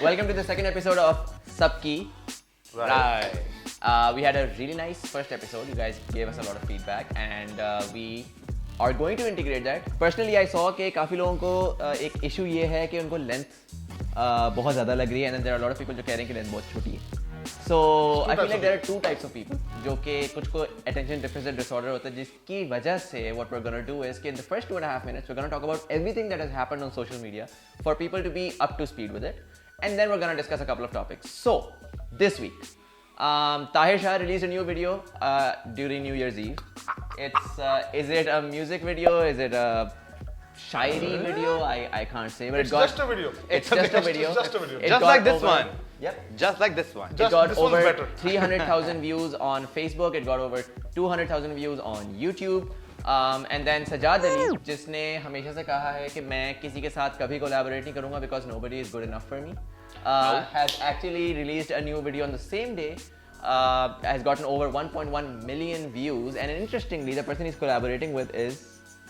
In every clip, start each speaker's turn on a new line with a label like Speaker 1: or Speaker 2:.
Speaker 1: Welcome to the second episode of Sabki.
Speaker 2: Right.
Speaker 1: We had a really nice first episode. You guys gave us a lot of feedback, and we are going to integrate that. Personally, I saw कि काफी लोगों को एक issue ये है कि उनको length बहुत ज़्यादा लग रही है, and then there are a lot of people जो कह रहे हैं कि length बहुत छोटी है. So I feel like there are two types of people जो कि कुछ को attention deficit disorder होता है, जिसकी वजह से what we're gonna do is कि in the first 2.5 minutes we're gonna talk about everything that has happened on social media for people to be up to speed with it, and then we're gonna discuss a couple of topics. So this week, Tahir Shah released a new video during New Year's Eve. It's is it a music video? Is it a shairi video? I can't say, but
Speaker 2: It's just a video.
Speaker 1: It's just a video.
Speaker 2: It's just a video.
Speaker 1: It
Speaker 3: Just
Speaker 1: got
Speaker 3: like this
Speaker 1: over-
Speaker 3: one.
Speaker 1: Yep.
Speaker 3: Just like this one.
Speaker 1: It
Speaker 2: Just
Speaker 1: got
Speaker 2: this one's
Speaker 1: over
Speaker 2: better.
Speaker 1: 300,000 views on Facebook. It got over 200,000 views on YouTube. And then Sajad Ali, जिसने हमेशा से कहा है कि मैं किसी के साथ कभी collaborate नहीं करूँगा because nobody is good enough for me, has actually released a new video on the same day. Has gotten over 1.1 million views, and interestingly, the person he's collaborating with is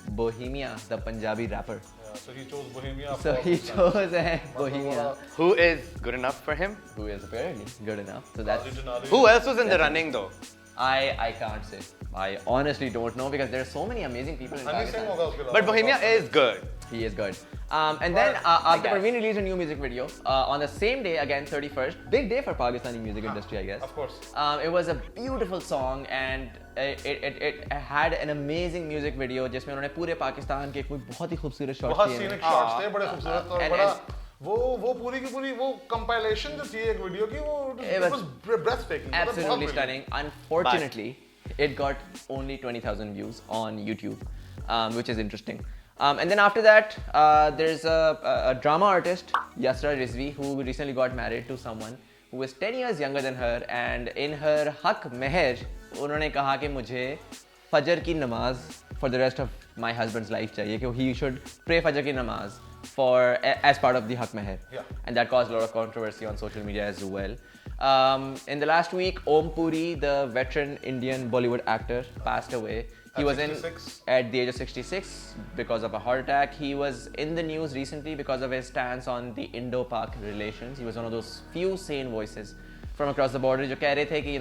Speaker 1: Bohemia, the Punjabi rapper.
Speaker 2: Yeah, so he chose Bohemia.
Speaker 1: So
Speaker 2: for
Speaker 1: he
Speaker 2: this time.
Speaker 1: chose Bohemia,
Speaker 3: Who is good enough for him?
Speaker 1: who is apparently good enough. So that's
Speaker 3: Who else was in the running though?
Speaker 1: I can't say. I honestly don't know because there are so many amazing people in
Speaker 2: Honey Singh
Speaker 1: Pakistan.
Speaker 2: होगा उसके अलावा.
Speaker 3: But Bohemia is good.
Speaker 1: He is good. And then after
Speaker 3: guess.
Speaker 1: Parveen released a new music video on the same day, again 31st, big day for Pakistani music industry, I guess.
Speaker 2: Of course.
Speaker 1: It was a beautiful song, and it had an amazing music video जिसमें उन्होंने पूरे पाकिस्तान के कोई बहुत ही खूबसूरत shots
Speaker 2: बहुत
Speaker 1: दिए हैं.
Speaker 2: scenic shots थे, बड़े खूबसूरत और
Speaker 1: and-
Speaker 2: बड़ा वो पूरी की पूरी वो compilation जो थी एक वीडियो की वो
Speaker 1: It
Speaker 2: it
Speaker 1: was
Speaker 2: was breathtaking. मतलब बहुत
Speaker 1: Absolutely
Speaker 2: brilliant.
Speaker 1: stunning. Unfortunately, it got only 20,000 views on YouTube, which is interesting. And then after that, there's a drama artist, Yasra Rizvi, who recently got married to someone who is 10 years younger than her. And in her haq meher, उन्होंने कहा कि मुझे फजर की नमाज for the rest of my husband's life चाहिए कि he should pray fajr की नमाज as part of the haq meher.
Speaker 2: Yeah.
Speaker 1: And that caused a lot of controversy on social media as well. In the last week, Om Puri, the veteran Indian Bollywood actor, passed away. He was
Speaker 2: 66.
Speaker 1: at the age of 66 because of a heart attack. He was in the news recently because of his stance on the Indo-Pak relations. He was one of those few sane voices from across the border जो कह रहे थे कि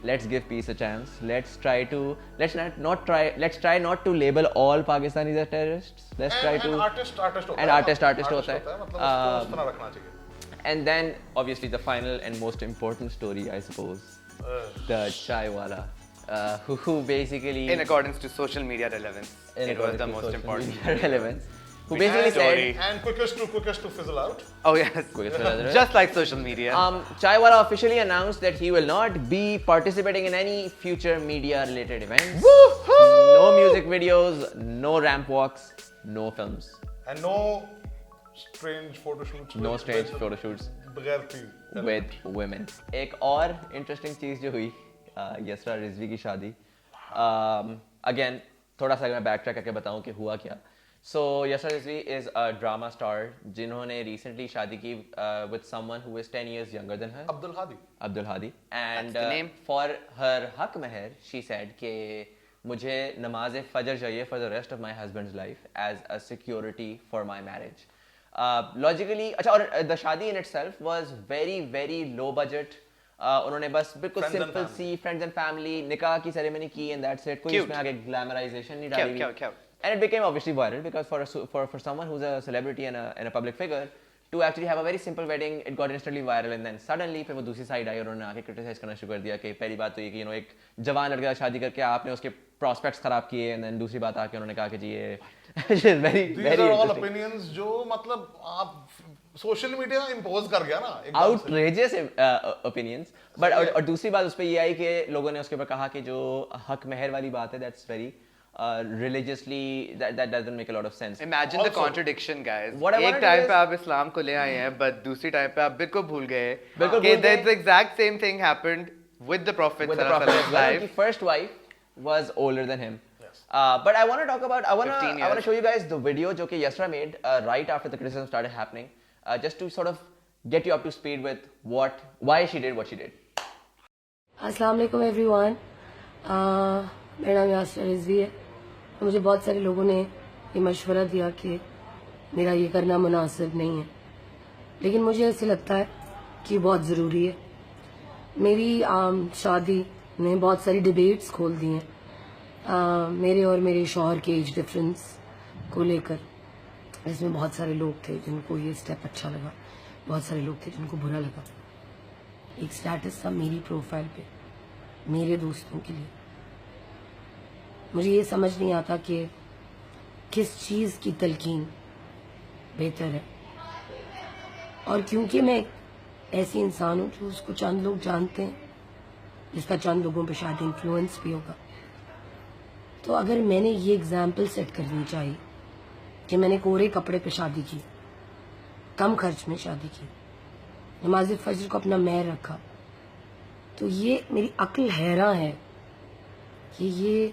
Speaker 1: let's give peace a chance. Let's try not to label all Pakistanis as terrorists. Let's try to
Speaker 2: artist होता
Speaker 1: and
Speaker 2: है.
Speaker 1: artist होता है.
Speaker 2: मतलब उसको उस तरह रखना चाहिए.
Speaker 1: And then, obviously, the final and most important story, I suppose, the chai wala, who basically,
Speaker 3: In accordance to social media relevance, it was the most important.
Speaker 1: relevance, who
Speaker 3: Which
Speaker 1: basically
Speaker 3: story?
Speaker 1: said,
Speaker 2: And quickest to fizzle out.
Speaker 3: Oh yes. Just like social media.
Speaker 1: Chai wala officially announced that he will not be participating in any future media-related events. No music videos, no ramp walks, no films,
Speaker 2: And no strange photo shoots.
Speaker 1: no
Speaker 2: with-
Speaker 1: strange
Speaker 2: with-
Speaker 1: photo shoots
Speaker 2: बगैर तीर.
Speaker 1: with women. एक और interesting चीज़ जो हुई यसरा रिजवी की शादी. Again, थोड़ा सा मैं backtrack करके बताऊँ कि हुआ क्या. So Yasra Rizvi is a drama star जिन्होंने recently शादी की with someone who is 10 years younger than her.
Speaker 2: Abdul Hadi.
Speaker 1: Abdul Hadi. And
Speaker 3: That's the name.
Speaker 1: for her haq meher, she said कि मुझे नमाज फजर चाहिए for the rest of my husband's life as a security for my marriage. Logically, अच्छा और the शादी in itself was very very low budget. उन्होंने बस बिल्कुल
Speaker 2: Friends and
Speaker 1: simple C friends and family निकाह की ceremony की and that's it. कोई
Speaker 3: Cute.
Speaker 1: उसमें आगे glamorization नहीं डाली हुई.
Speaker 3: Cute.
Speaker 1: And it became obviously viral because for someone who's a celebrity and a public figure to actually have a very simple wedding, it got instantly viral, and then suddenly फिर वो दूसरी side I और उन्होंने आके criticize करना शुरू कर दिया कि पहली बात तो ये कि एक जवान लड़के का शादी करके आपने उसके prospects खराब किए, and then दूसरी बात आके उन्होंने कहा कि जी ये which is very
Speaker 2: These
Speaker 1: very
Speaker 2: are all
Speaker 1: interesting.
Speaker 2: opinions जो मतलब आप सोशल मीडिया इम्पोज कर गया ना एकदम से.
Speaker 1: outrageous opinions, but और दूसरी बात उस पर ये आई कि लोगों ने उसके ऊपर कहा कि जो हक मेहर वाली बात है that's very religiously that doesn't make a lot of sense.
Speaker 3: Imagine the
Speaker 2: Also,
Speaker 3: contradiction, guys.
Speaker 1: what I
Speaker 3: एक
Speaker 1: wanna do
Speaker 3: टाइम
Speaker 1: is-
Speaker 3: पे आप इस्लाम को ले आए हैं, but दूसरी टाइम पे आप बिल्कुल भूल गए
Speaker 1: बिल्कुल
Speaker 3: कि
Speaker 1: भूल गए।
Speaker 3: the exact same thing happened with the Prophet
Speaker 1: With the
Speaker 3: sallallahu
Speaker 1: Prophet
Speaker 3: alaihi
Speaker 1: as well.
Speaker 3: wasallam.
Speaker 1: His first wife was older than him.
Speaker 2: Yes.
Speaker 1: But I want to talk about, I want
Speaker 3: 15
Speaker 1: to
Speaker 3: years.
Speaker 1: show you guys the video जो कि Yasra made right after the criticism started happening, just to sort of get you up to speed with why she did what she did.
Speaker 4: अस्सलाम वालेकुम everyone. मेरा नाम यासर रिजवी है. मुझे बहुत सारे लोगों ने ये मशवरा दिया कि मेरा ये करना मुनासिब नहीं है. लेकिन मुझे ऐसे लगता है कि बहुत ज़रूरी है। मेरी शादी ने बहुत सारी डिबेट्स खोल दी हैं मेरे और मेरे शौहर के एज डिफरेंस को लेकर। इसमें बहुत सारे लोग थे जिनको ये स्टेप अच्छा लगा, बहुत सारे लोग थे जिनको बुरा लगा। एक स्टेटस था मेरी प्रोफाइल पे मेरे दोस्तों के लिए। मुझे ये समझ नहीं आता कि किस चीज़ की तलकीन बेहतर है, और क्योंकि मैं ऐसी इंसान हूँ जो उसको चंद लोग जानते हैं, जिसका चंद लोगों पे शायद इन्फ्लुएंस भी होगा, तो अगर मैंने ये एग्जाम्पल सेट करनी चाहिए कि मैंने कोरे कपड़े पे शादी की, कम खर्च में शादी की, नमाज फजर को अपना मेहर रखा, तो ये मेरी अक्ल हैरान है कि ये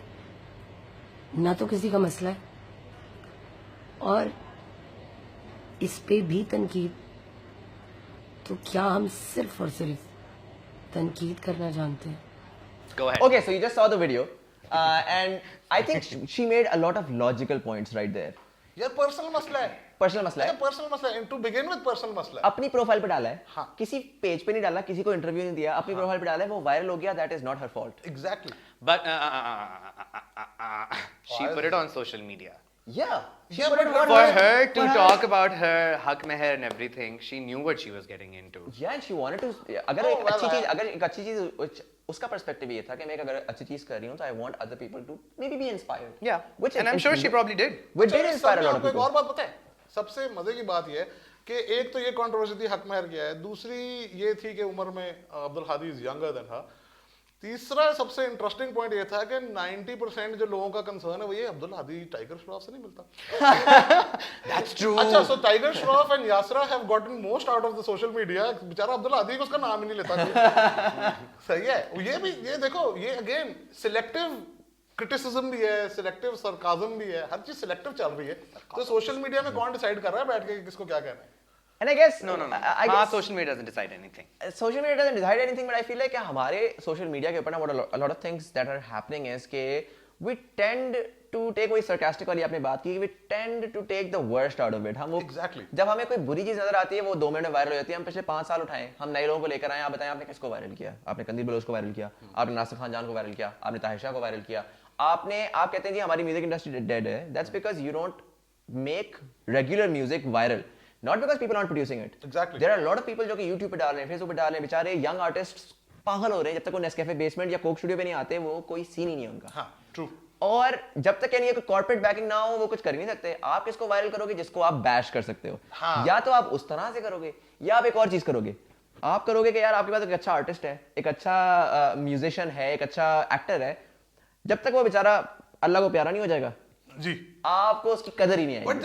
Speaker 4: ना तो किसी का मसला है और इस पे भी तनकीद, तो क्या हम सिर्फ और सिर्फ तनकीद करना जानते हैं?
Speaker 3: Go ahead.
Speaker 1: Okay, so you just saw the video, and I think she made a lot of logical points right there.
Speaker 2: यार पर्सनल मसला है,
Speaker 1: पर्सनल मसला है,
Speaker 2: पर्सनल मसला है, टू बिगिन विद पर्सनल मसला है।
Speaker 1: अपनी प्रोफाइल पे डाला है,
Speaker 2: हाँ।
Speaker 1: किसी पेज पे नहीं डाला, किसी को इंटरव्यू नहीं दिया, अपनी प्रोफाइल पे डाला है, वो वायरल हो गया, that is not her fault.
Speaker 2: Exactly.
Speaker 3: But she put it on social media.
Speaker 1: Yeah,
Speaker 2: Yeah, but
Speaker 3: For her to talk about her haq meher and everything, she knew what she was getting into.
Speaker 1: Yeah, and she wanted to, अगर
Speaker 2: Oh,
Speaker 1: एक
Speaker 2: well,
Speaker 1: अच्छी चीज, अगर एक अच्छी चीज, उसका perspective ये था कि मैं अगर अच्छी चीज कर रही हूँ तो I want other people to maybe be inspired.
Speaker 3: Yeah,
Speaker 1: Which
Speaker 3: and I'm sure she probably did.
Speaker 1: Which did inspire a lot of
Speaker 2: आपको एक
Speaker 1: people.
Speaker 2: और बात पता है, सबसे मजे की बात ये है कि एक तो ये कंट्रोवर्सी थी हक महर किया है, दूसरी ये थी कि उम्र में Abdul Hadi is younger than her. तीसरा सबसे इंटरेस्टिंग पॉइंट ये था कि 90% जो लोगों का कंसर्न है वो ये अब्दुल हादी टाइगर श्रॉफ से नहीं मिलता।
Speaker 3: That's true.
Speaker 2: अच्छा, so Tiger Shroff and Yasra have gotten most out of the social media. बेचारा अब्दुल हादी को उसका नाम ही नहीं लेता कोई। सही है, ये भी, ये देखो, ये अगेन सिलेक्टिव क्रिटिसिज्म भी है, सिलेक्टिव सरकाज़म भी है, हर चीज सिलेक्टिव चल रही है। तो सोशल मीडिया में कौन डिसाइड कर रहा है बैठ के किसको क्या कहना है?
Speaker 1: And I guess
Speaker 3: No.
Speaker 1: I guess
Speaker 3: Social media doesn't decide anything.
Speaker 1: social media doesn't decide anything, but I feel like कि हमारे social media के ऊपर ना what a lot of things that are happening is कि we tend to take, वही sarcastic वाली आपने बात की, we tend to take the worst out of it. हम वो
Speaker 2: Exactly.
Speaker 1: जब हमें कोई बुरी चीज नजर आती है वो 2 मिनट में वायरल हो जाती है। हम पिछले 5 साल उठाएं, हम नए लोगों को लेकर आए, आप बताएं आपने किसको वायरल किया? आपने कंदील बलोच को वायरल किया, आपने नासिर खान जान को वायरल किया, आपने ताहिर शाह को वायरल किया, आप कहते हैं जी हमारी म्यूजिक इंडस्ट्री डेड है। That's because you don't make regular music viral. Not because people aren't producing it.
Speaker 2: Exactly.
Speaker 1: There are a lot of people जो कि YouTube पे डाल रहे हैं, Facebook पे डाल रहे हैं, बेचारे यंग आर्टिस्ट पागल हो रहे हैं, जब तक वो नेस्कैफे बेसमेंट या कोक स्टूडियो पे नहीं आते वो कोई सीन ही नहीं है उनका।
Speaker 2: हाँ, ट्रू।
Speaker 1: और जब तक यानी कोई कॉर्पोरेट बैकिंग ना हो वो कुछ कर ही नहीं सकते। आप किसको वायरल करोगे? जिसको आप बैश कर सकते हो।
Speaker 2: हाँ।
Speaker 1: या तो आप उस तरह से करोगे या आप एक और चीज करोगे। आप करोगे कि यार आपके पास एक अच्छा आर्टिस्ट है, एक अच्छा म्यूजिशियन है, एक अच्छा एक्टर है, जब तक वो बेचारा अल्लाह को प्यारा नहीं हो जाएगा
Speaker 2: जी,
Speaker 1: आपको उसकी कदर ही नहीं आएगी।
Speaker 2: बट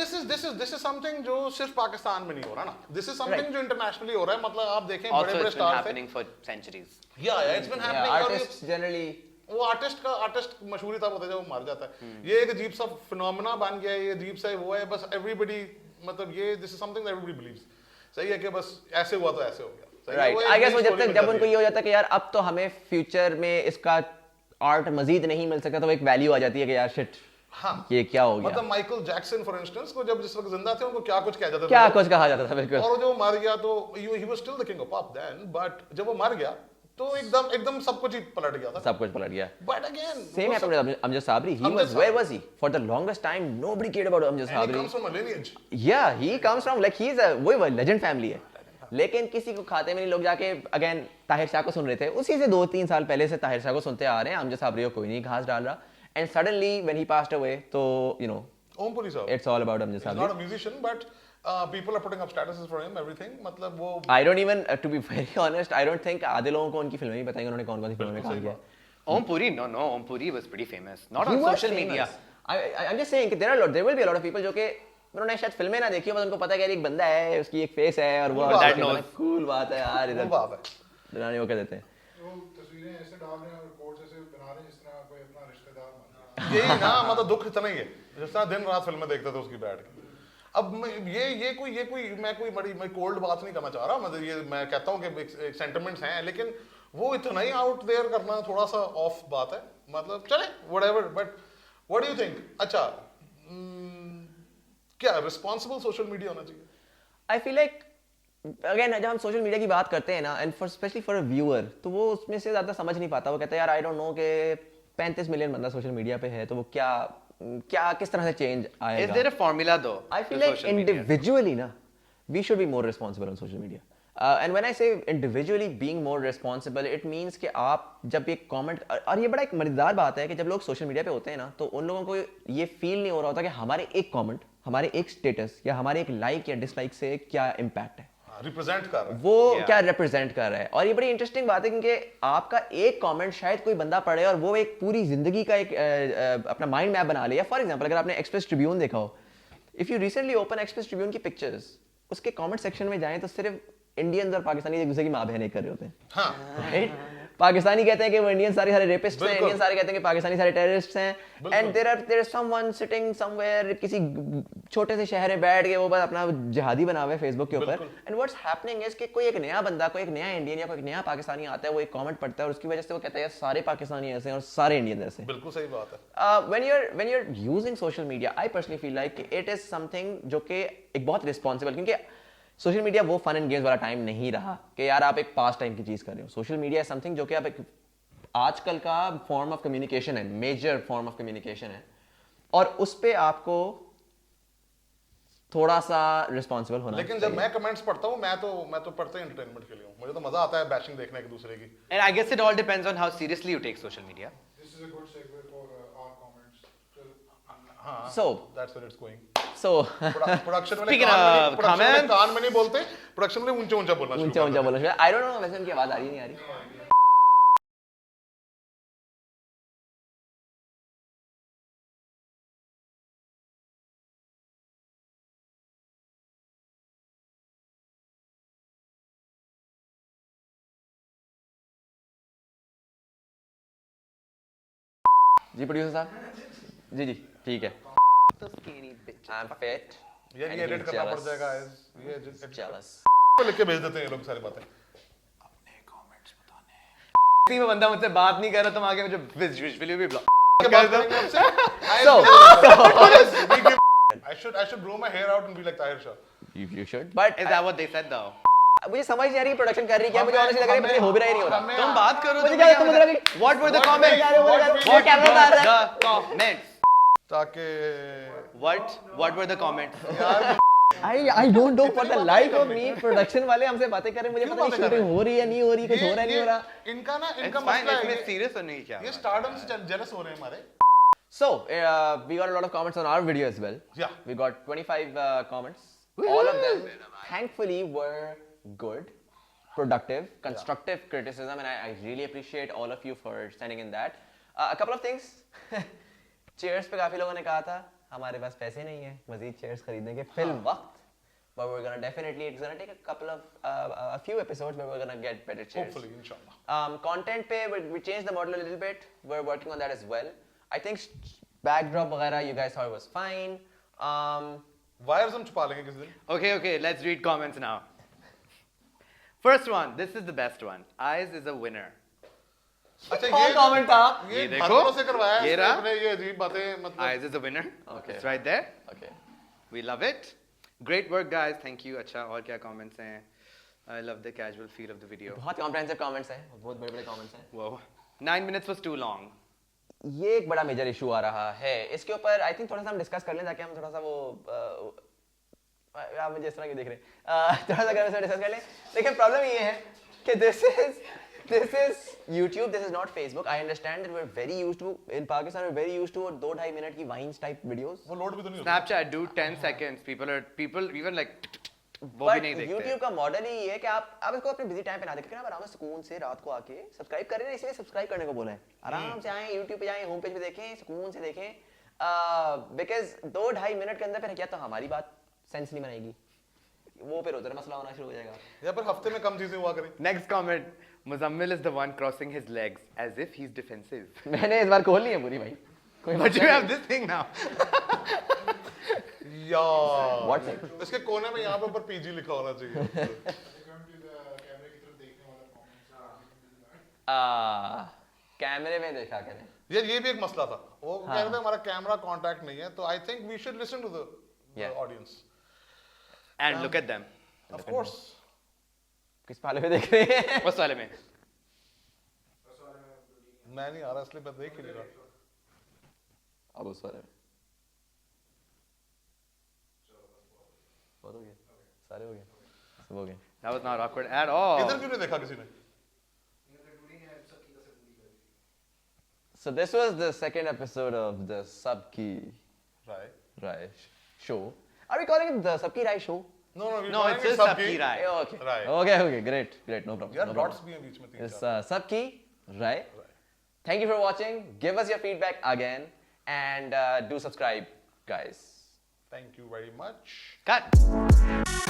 Speaker 2: दिस इज समथिंग जो सिर्फ पाकिस्तान में नहीं हो रहा ना, दिस इज समथिंग जो इंटरनेशनली हो रहा है। मतलब आप देखें
Speaker 3: Also,
Speaker 2: बड़े-बड़े
Speaker 3: it's been
Speaker 2: stars
Speaker 3: happening for centuries.
Speaker 2: या it's been happening.
Speaker 1: Artist generally
Speaker 2: वो आर्टिस्ट मशहूरी तब होता है जब वो मर जाता है। ये एक अजीब सा फिनोमेना बन गया है, ये अजीब सा वो है, बस एवरीबॉडी, मतलब ये this is something that everybody believes. सही है कि बस ऐसे हुआ तो ऐसे हो गया।
Speaker 1: राइट, आई गेस वो जब उनको ये हो जाता है कि यार अब तो हमें फ्यूचर में इसका आर्ट मजीद नहीं मिल सकता, तो एक वैल्यू आ जाती है कि यार शिट,
Speaker 2: हाँ,
Speaker 1: ये क्या हो गया।
Speaker 2: मतलब माइकल जैक्सन फॉर इंस्टेंस को जब जिस वक्त जिंदा थे उनको क्या कुछ कहा जाता था,
Speaker 1: क्या कुछ कहा जाता था, बिल्कुल।
Speaker 2: और जब वो मर गया तो he was still the king of pop then, but जब वो मर गया तो एकदम सब कुछ ही पलट गया था।
Speaker 1: सब कुछ पलट गया।
Speaker 2: But again
Speaker 1: Same happened with Amjad Sabri. Where was he? For the longest time, nobody cared about Amjad
Speaker 2: And he
Speaker 1: Sabri.
Speaker 2: comes from a lineage.
Speaker 1: Yeah, he comes from like he's a वो legend family है। लेकिन किसी को खाते में नहीं, लोग जाके अगेन ताहिर शाह को सुन रहे थे, उसी से 2-3 साल पहले से ताहिर शाह को सुनते आ रहे हैं, अमजद साबरी को कोई नहीं घास डाल रहा। And suddenly when he passed away, तो you know,
Speaker 2: Om Puri sir.
Speaker 1: it's all about Amjad
Speaker 2: He's
Speaker 1: Sabri.
Speaker 2: not a musician, but people are putting up statuses for him, everything. मतलब वो
Speaker 1: I don't even, to be very honest, I don't think आधे लोगों को उनकी फिल्में ही बताएंगे उन्होंने कौन-कौन सी फिल्मों में काम किया।
Speaker 3: Om Puri, no, Om Puri was pretty famous. Not
Speaker 1: He
Speaker 3: on
Speaker 1: was
Speaker 3: social
Speaker 1: famous.
Speaker 3: media.
Speaker 1: I'm just saying कि there will be a lot of people जो कि उन्होंने शायद फिल्में ना देखी हो, बस उनको पता है कि यार एक बंदा है, उसकी एक फेस है और वो
Speaker 2: That
Speaker 3: knows.
Speaker 1: कूल बात है यार, इधर
Speaker 2: वो बात है।
Speaker 1: बनाने वो कर देते हैं।
Speaker 5: वो तस्वीरें ऐसे डाल रहे हैं और कोट्स ऐसे बना रहे हैं जिस तरह कोई अपना रिश्तेदार बना रहा है।
Speaker 2: यही ना, मतलब दुख इतना ही है, जिस तरह दिन रात फिल्में देखते थे उसकी बैठ के। अब मैं कोई कोल्ड बात नहीं करना चाह रहा, मतलब ये मैं कहता हूँ कि सेंटिमेंट्स हैं, लेकिन वो इतना ही आउट देयर करना थोड़ा सा ऑफ बात है। मतलब चले whatever, but what do you think? अच्छा, क्या रिस्पॉन्सिबल सोशल मीडिया होना चाहिए?
Speaker 1: I feel like अगेन जब हम सोशल मीडिया की बात करते हैं ना, and for specially for a viewer, तो वो उसमें से ज़्यादा समझ नहीं पाता। वो कहता है यार आई डोंट नो कि 35 मिलियन बंदा सोशल मीडिया पे है, तो वो क्या क्या किस तरह से चेंज आएगा।
Speaker 3: Is there a formula though?
Speaker 1: I feel
Speaker 3: to
Speaker 1: like
Speaker 3: social media?
Speaker 1: individually, na, we should be more responsible on social media. And when I say individually being more responsible, it means कि आप जब एक comment, और ये बड़ा एक मजेदार बात है कि जब लोग सोशल मीडिया पे होते हैं ना, तो उन लोगों को ये फील नहीं हो रहा होता कि हमारे एक कमेंट, हमारे एक स्टेटस या हमारे एक लाइक या डिसलाइक से क्या इम्पैक्ट है,
Speaker 2: रिप्रेजेंट कर रहा है।
Speaker 1: वो
Speaker 3: Yeah.
Speaker 1: क्या रिप्रेजेंट कर रहा है। और ये बड़ी इंटरेस्टिंग बात है क्योंकि आपका एक कमेंट शायद कोई बंदा पढ़े और वो एक पूरी जिंदगी का एक अपना माइंड मैप बना ले। फॉर एग्जांपल अगर आपने एक्सप्रेस ट्रिब्यून देखा हो, if you recently open express Tribune की पिक्चर्स, उसके कमेंट सेक्शन में जाएं तो सिर्फ इंडियंस और पाकिस्तानी एक दूसरे की माँ बहन एक कर रहे होते हैं।
Speaker 2: हाँ
Speaker 1: राइट, पाकिस्तानी कहते हैं कि वो इंडियन सारे रेपिस्ट हैं,
Speaker 2: बिल्कुल।
Speaker 1: इंडियन सारे कहते हैं कि पाकिस्तानी सारे टेररिस्ट हैं,
Speaker 2: बिल्कुल।
Speaker 1: And there is someone sitting somewhere किसी छोटे से शहर में बैठ के वो बस अपना जिहादी बना हुआ है फेसबुक के ऊपर।
Speaker 2: बिल्कुल।
Speaker 1: एंड व्हाट्स हैपनिंग इज कि कोई एक नया बंदा, कोई एक नया इंडियन या कोई एक नया पाकिस्तानी आता है, वो एक कमेंट पढ़ता है और उसकी वजह से वो कहता है यार सारे पाकिस्तानी ऐसे हैं और सारे इंडियन ऐसे हैं।
Speaker 2: बिल्कुल सही बात है।
Speaker 1: when you're using social media, I personally feel like it is something जो कि एक बहुत रिस्पॉन्सिबल, क्योंकि सोशल मीडिया वो फन एंड गेम्स वाला टाइम नहीं रहा कि यार आप एक पास टाइम की चीज कर रहे हो। सोशल मीडिया समथिंग जो कि आप एक आजकल का फॉर्म ऑफ कम्युनिकेशन है, मेजर फॉर्म ऑफ कम्युनिकेशन है, और उस पे आपको थोड़ा सा रिस्पॉन्सिबल होना
Speaker 2: लेकिन जब मैं कमेंट्स पढ़ता हूँ, मैं तो पढ़ता ही एंटरटेनमेंट के लिए हूँ। मुझे तो मजा आता है बैशिंग देखने एक दूसरे की।
Speaker 3: And I guess it all depends on how seriously you take social media.
Speaker 5: This is a good segue for our comments.
Speaker 2: हाँ,
Speaker 1: So-
Speaker 2: that's where it's going.
Speaker 1: So
Speaker 2: production वाले
Speaker 3: Speaking of comments-
Speaker 2: कान में नहीं बोलते, production वाले ऊंचा ऊंचा बोलना शुरू
Speaker 1: ऊंचा
Speaker 2: कर
Speaker 1: ऊंचा
Speaker 2: देते
Speaker 1: बोलना, आई डोंट नो वैसे उनकी आवाज आ रही है नहीं आ रही। जी प्रोड्यूसर साहब, जी जी ठीक है।
Speaker 3: So skinny bitch.
Speaker 1: I'm fit.
Speaker 2: हैं। ये
Speaker 1: and
Speaker 2: एडिट
Speaker 1: he's
Speaker 2: करना पड़
Speaker 1: jealous.
Speaker 2: जाएगा। ये edit-
Speaker 1: Jealous.
Speaker 2: लिख के भेज देते हैं ये लोग सारी बातें।
Speaker 3: किसी में बंदा मुझसे बात नहीं कर रहा, तुम आगे मुझे विजुअली भी ब्लॉक
Speaker 2: क्या
Speaker 3: कर
Speaker 2: बात
Speaker 3: दो।
Speaker 2: करेंगे आपसे?
Speaker 1: So
Speaker 2: I should grow my hair out and be like Tahir Shah.
Speaker 1: you should, but
Speaker 3: Is that what they said though?
Speaker 1: मुझे समझ नहीं आ रही प्रोडक्शन कर रही है क्या, मुझे ऑनेस्टली लग रहा है मुझे हो भी रहा ही नहीं हो रहा।
Speaker 2: हमें-
Speaker 3: तुम बात करो।
Speaker 1: मुझे
Speaker 3: तुम
Speaker 1: क्या
Speaker 3: क्या
Speaker 1: तुम
Speaker 3: बता-
Speaker 1: मुझे
Speaker 3: What were the
Speaker 2: What
Speaker 3: comments?
Speaker 2: we-
Speaker 1: क्या रहे हो,
Speaker 2: what we-
Speaker 1: वो कैमरा बता रहा है।
Speaker 3: The comments.
Speaker 2: ताकि
Speaker 3: What were the comments?
Speaker 1: I don't know for the life of me, production वाले हमसे बातें कर रहे हैं, मुझे
Speaker 2: क्यों
Speaker 1: पता नहीं
Speaker 2: बातें कर रहे
Speaker 1: शूटिंग हो रही है नहीं हो रही, कुछ हो रहा है नहीं हो रहा।
Speaker 2: इनका ना
Speaker 3: It's
Speaker 2: इनका
Speaker 3: fine.
Speaker 2: मसला
Speaker 3: इसमें
Speaker 2: है
Speaker 3: serious होने की क्या
Speaker 2: ये
Speaker 3: बात है?
Speaker 2: स्टारडम से जेलस हो रहे हैं हमारे।
Speaker 1: So we got a lot of comments on our video as well.
Speaker 2: Yeah.
Speaker 1: We got 25 comments. All of them thankfully were good, productive, constructive criticism, and I really appreciate all of you for sending in that. A couple of things. Chairs पे काफी लोगों ने कहा था हमारे पास पैसे नहीं है मजीद chairs खरीदने के फिल वक्त, but we're gonna definitely, it's gonna take a couple of a few episodes where we're gonna get better chairs.
Speaker 2: Hopefully, inshallah.
Speaker 1: Content पे we changed the model a little bit. We're working on that as well. I think backdrop वगैरह you guys thought was fine.
Speaker 2: Wires हम छुपा लेंगे किसी दिन।
Speaker 3: Okay, let's read comments now. First one, this is the best one. Eyes is a winner.
Speaker 2: अच्छा
Speaker 1: कौन comment था?
Speaker 2: ये
Speaker 3: देखो,
Speaker 2: भागवतों से करवाया है
Speaker 3: ये
Speaker 2: इसने
Speaker 3: रहा।
Speaker 2: अपने ये अजीब बातें मतलब
Speaker 3: Eyes is a winner.
Speaker 1: Okay.
Speaker 3: It's right there.
Speaker 1: Okay.
Speaker 3: We love it. Great work, guys. Thank you. अच्छा, और क्या comments हैं? I love the casual feel of the video.
Speaker 1: बहुत comprehensive comments हैं, बहुत बड़े-बड़े comments हैं।
Speaker 3: Whoa. 9 minutes was too long.
Speaker 1: ये एक बड़ा मेजर इशू आ रहा है। इसके ऊपर आई थिंक थोड़ा सा हम डिस्कस कर लें ताकि हम थोड़ा सा वो आप मुझे इस तरह क्यों देख रहे हैं, थोड़ा सा अगर इसमें डिस्कस कर लें। लेकिन प्रॉब्लम ये है कि this is YouTube, this is not Facebook. I understand that we're very used to in Pakistan, we're very used to 2-2.5 minute की वाइन्स टाइप वीडियोस।
Speaker 2: वो लोड भी तो नहीं होता।
Speaker 3: Snapchat, dude, 10 seconds. People even like वो भी
Speaker 1: but
Speaker 3: नहीं देखते।
Speaker 1: YouTube का मॉडल ही ये है कि आप इसको अपने बिजी टाइम पे ना देखें, आप आराम से सुकून से रात को आके सब्सक्राइब करें ना, इसलिए सब्सक्राइब करने को बोला है। आराम से आएं YouTube पे जाएं, होम पेज पे देखें, सुकून से देखें, बिकॉज 2-2.5 मिनट के अंदर फिर क्या तो हमारी बात सेंस नहीं बनेगी, वो फिर उधर मसला होना शुरू हो जाएगा।
Speaker 2: या फिर हफ्ते में कम चीजें हुआ करें।
Speaker 3: Next comment. Muzammil is the one crossing his legs as if he's defensive.
Speaker 1: मैंने इस बार खोल ली है पूरी भाई, कोई
Speaker 3: But you have this thing now.
Speaker 2: यार
Speaker 1: What thing?
Speaker 2: इसके कोने में यहाँ पे ऊपर PG लिखा होना चाहिए।
Speaker 5: Consequently, the कैमरे की तरफ देखने वाला comments
Speaker 1: कैमरे में देखा करें।
Speaker 2: ये भी एक मसला था। वो कह रहे थे हमारा कैमरा कांटेक्ट नहीं है, तो I think we should listen to the
Speaker 1: Yeah.
Speaker 2: Audience.
Speaker 3: And look at them.
Speaker 2: Of course.
Speaker 1: किस वाले में देख रहे हैं?
Speaker 3: उस वाले में
Speaker 2: मैं नहीं आ रहा इसलिए मैं देख ही नहीं रहा।
Speaker 1: अब उस वाले में बहुत हो गए, सारे हो गए, सब हो गए।
Speaker 3: that was not awkward at all.
Speaker 2: इधर क्यों नहीं देखा किसी ने?
Speaker 1: So this was the second episode of the Sabki
Speaker 2: Right.
Speaker 1: Rai show. Are we calling it the Sabki Rai show?
Speaker 2: No, we're
Speaker 3: No,
Speaker 2: calling
Speaker 3: it's
Speaker 2: it
Speaker 3: just
Speaker 2: Sabki.
Speaker 3: Sabki Rai.
Speaker 1: Yeah, okay.
Speaker 2: Right.
Speaker 1: Okay, great, no problem.
Speaker 2: यार
Speaker 1: no
Speaker 2: dots
Speaker 1: problem.
Speaker 2: भी हैं बीच में तीन
Speaker 1: It's
Speaker 2: चार।
Speaker 1: Sabki Rai. Thank you for watching. Give us your feedback again and do subscribe, guys.
Speaker 2: Thank you very much.
Speaker 3: Cut.